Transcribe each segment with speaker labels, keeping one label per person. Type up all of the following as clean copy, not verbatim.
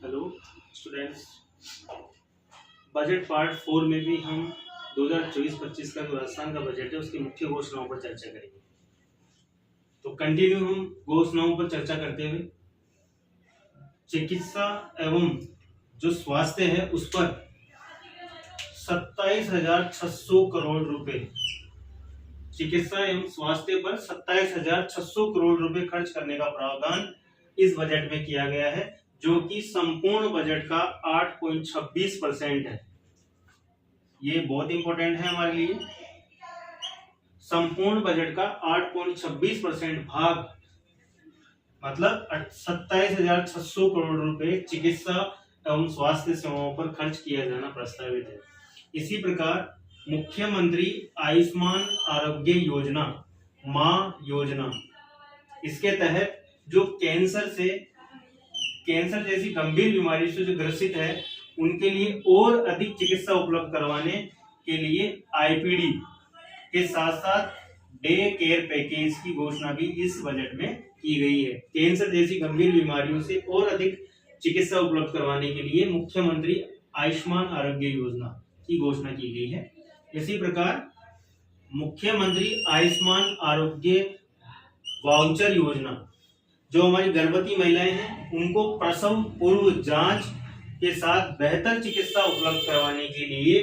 Speaker 1: Hello students, budget part 4 में भी हम 2024-25 का जो राजस्थान का बजट है उसकी मुख्य घोषणाओं पर चर्चा करेंगे। तो कंटिन्यू हम घोषणाओं पर चर्चा करते हुए चिकित्सा एवं जो स्वास्थ्य है उस पर 27,600 करोड़ रुपए, चिकित्सा एवं स्वास्थ्य पर 27,600 करोड़ रुपए खर्च करने का प्रावधान इस बजट में किया गया है, जो कि संपूर्ण बजट का 8.26% है। ये बहुत इंपॉर्टेंट है हमारे लिए। संपूर्ण बजट का 8.26% भाग मतलब 27,600 करोड़ रुपए चिकित्सा एवं स्वास्थ्य सेवाओं पर खर्च किया जाना प्रस्तावित है। इसी प्रकार मुख्यमंत्री आयुष्मान आरोग्य योजना मां योजना, इसके तहत जो कैंसर जैसी गंभीर बीमारी से जो ग्रसित है उनके लिए और अधिक चिकित्सा उपलब्ध करवाने के लिए आईपीडी के साथ साथ डे केयर पैकेज की घोषणा भी इस बजट में की गई है। कैंसर जैसी गंभीर बीमारियों से और अधिक चिकित्सा उपलब्ध करवाने के लिए मुख्यमंत्री आयुष्मान आरोग्य योजना की घोषणा की गई है। इसी प्रकार मुख्यमंत्री आयुष्मान आरोग्य वाउचर योजना, जो हमारी गर्भवती महिलाएं हैं उनको प्रसव पूर्व जांच के साथ बेहतर चिकित्सा उपलब्ध करवाने के लिए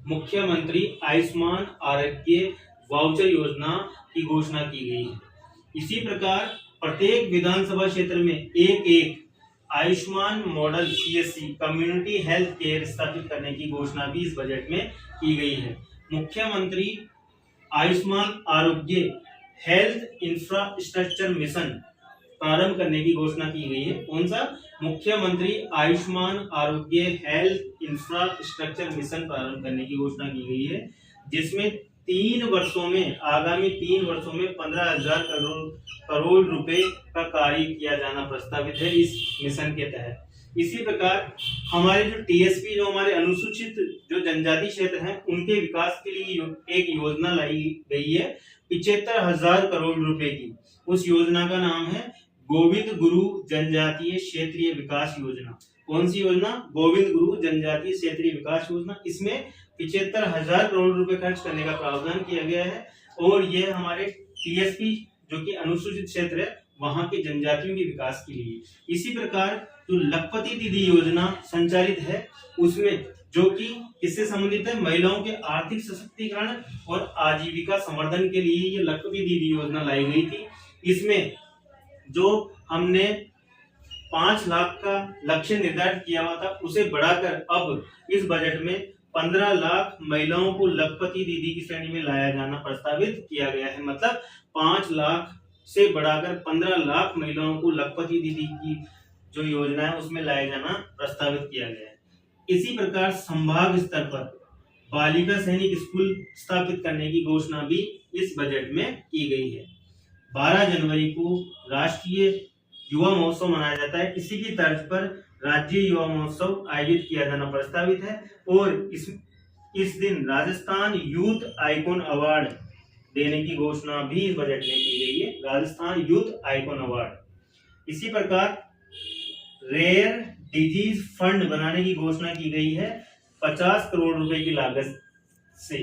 Speaker 1: मुख्यमंत्री आयुष्मान आरोग्य वाउचर योजना की घोषणा की गई है। इसी प्रकार प्रत्येक विधानसभा क्षेत्र में एक Ayushman model CSC community health care स्थापित करने की घोषणा भी इस बजट में की गई है। मुख्यमंत्री आयुष्मान आरोग्य हेल्थ इंफ्रास्ट्रक्चर मिशन प्रारंभ करने की घोषणा की गई है। कौन सा? मुख्यमंत्री आयुष्मान आरोग्य हेल्थ इंफ्रास्ट्रक्चर मिशन प्रारंभ करने की घोषणा की गई है, जिसमें आगामी 3 वर्षों में 15,000 करोड़ रुपए का कार्य किया जाना प्रस्तावित है इस मिशन के तहत। इसी प्रकार हमारे जो टीएसपी, जो हमारे अनुसूचित जो जनजाति क्षेत्र हैं उनके विकास के लिए एक योजना लाई गई है 75,000 करोड़ रुपए की। उस योजना का नाम है गोविंद गुरु जनजातीय क्षेत्रीय विकास योजना। कौन सी योजना? गोविंद गुरु जनजातीय क्षेत्रीय विकास योजना। इसमें 75,000 करोड़ रुपए खर्च करने का प्रावधान किया गया है और यह हमारे टीएसपी जो कि अनुसूचित क्षेत्र है वहां के जनजातियों के विकास के लिए। इसी प्रकार जो लखपति दीदी योजना संचालित है उसमें जो कि किससे संबंधित है? महिलाओं के आर्थिक सशक्तिकरण और आजीविका संवर्धन के लिए ये लखपति दीदी योजना लाई गई थी। इसमें जो हमने 5 लाख का लक्ष्य निर्धारित किया हुआ था उसे बढ़ाकर अब इस बजट में 15 लाख महिलाओं को लखपति दीदी की श्रेणी में लाया जाना प्रस्तावित किया गया है। मतलब 5 लाख से बढ़ाकर 15 लाख महिलाओं को लखपति दीदी की जो योजना है उसमें लाया जाना प्रस्तावित किया गया है। इसी प्रकार संभाग स्तर पर बालिका सैनिक स्कूल स्थापित करने की घोषणा भी इस बजट में की गई है। 12 जनवरी को राष्ट्रीय युवा महोत्सव मनाया जाता है। इसी की तर्ज पर राज्य युवा महोत्सव आयोजित किया जाना प्रस्तावित है और इस दिन राजस्थान यूथ आइकॉन अवार्ड देने की घोषणा भी इस बजट में की गई है, राजस्थान यूथ आइकॉन अवार्ड। इसी प्रकार रेयर डिजीज फंड बनाने की घोषणा की गई है 50 करोड़ रुपए की लागत से।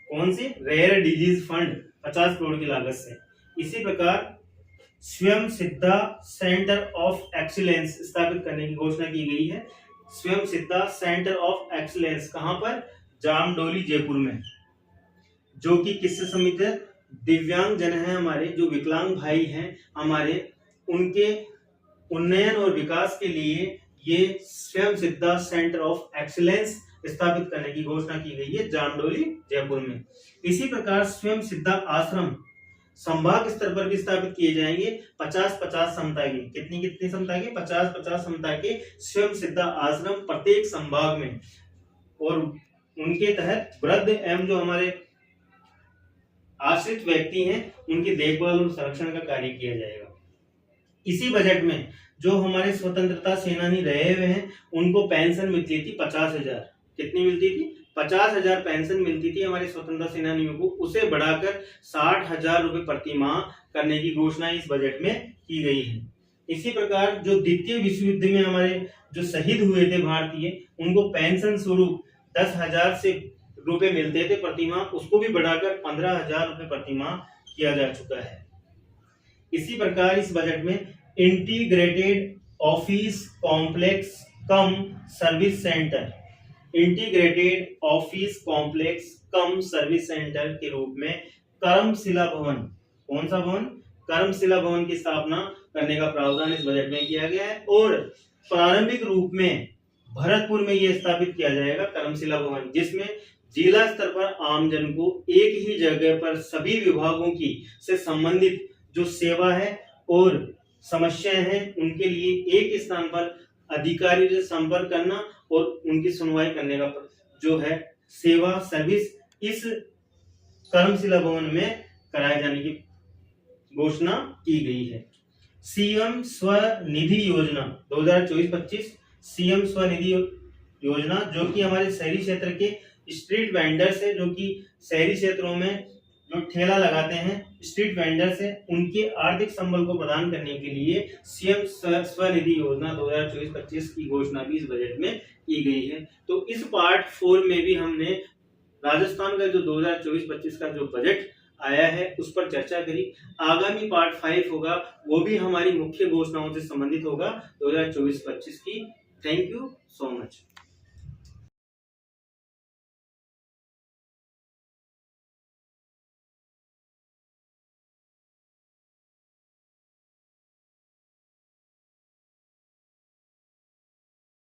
Speaker 1: कौन सी? रेयर डिजीज फंड 50 करोड़ की लागत से। इसी प्रकार स्वयं सिद्धा सेंटर ऑफ एक्सीलेंस स्थापित करने की घोषणा की गई है। स्वयं सिद्धा सेंटर ऑफ एक्सीलेंस कहां पर? जामडोली जयपुर में, जो कि किससे संबंधित है? दिव्यांग जन है हमारे, जो विकलांग भाई हैं हमारे, उनके उन्नयन और विकास के लिए ये स्वयं सिद्धा सेंटर ऑफ एक्सीलेंस स्थापित करने की घोषणा की गई है जामडोली जयपुर में। इसी प्रकार स्वयं सिद्धा आश्रम संभाग स्तर पर भी स्थापित किए जाएंगे 50-50 क्षमता के। कितनी क्षमता के? 50-50 क्षमता के स्वयं सिद्धा आश्रम प्रत्येक संभाग में, और उनके तहत वृद्ध एवं जो हमारे आश्रित व्यक्ति हैं उनकी देखभाल और संरक्षण का कार्य किया जाएगा। इसी बजट में जो हमारे स्वतंत्रता सेनानी रहे हुए हैं उनको पेंशन मिलती थी 50,000। कितनी मिलती थी? 50,000 पेंशन मिलती थी हमारे स्वतंत्रता सेनानियों को, उसे बढ़ाकर 60,000 रुपए प्रति माह करने की घोषणा इस बजट में की गई है। इसी प्रकार जो द्वितीय विश्व युद्ध में हमारे जो शहीद हुए थे भारतीय, उनको पेंशन स्वरूप 10,000 से रुपए मिलते थे प्रतिमाह, उसको भी बढ़ाकर 15,000 रुपए प्रतिमाह किया जा चुका है। इसी प्रकार इस बजट में integrated office complex cum service centre, integrated office complex cum service centre के रूप में कर्मशिला भवन, कौन सा भवन, कर्मशिला भवन की स्थापना करने का प्रावधान इस बजट में किया गया है। और प्रारंभिक रूप में भरतपुर में यह स्थापित किया जाएगा कर्मशिला भवन, जिसमें जिला स्तर पर आमजन को एक ही जगह पर सभी विभागों की से संबंधित जो सेवा है और समस्याएं हैं उनके लिए एक स्थान पर अधिकारी से संपर्क करना और उनकी सुनवाई करने का जो है सेवा सर्विस इस कर्मशिला भवन में कराए जाने की घोषणा की गई है। सीएम स्वनिधि योजना 2024-25 सीएम स्वनिधि योजना, जो कि हमारे शहरी क्षेत्र के स्ट्रीट वेंडर्स है, जो कि शहरी क्षेत्रों में जो ठेला लगाते हैं स्ट्रीट वेंडर्स है, उनके आर्थिक संबल को प्रदान करने के लिए सीएम स्वनिधि योजना 2024-25 की घोषणा भी इस बजट में की गई है। तो इस पार्ट 4 में भी हमने राजस्थान का जो 2024-25 का जो बजट आया है उस पर चर्चा करी। आगामी पार्ट 5 होगा, वो भी हमारी मुख्य घोषणाओं से संबंधित होगा 2024-25 की। Thank you so much.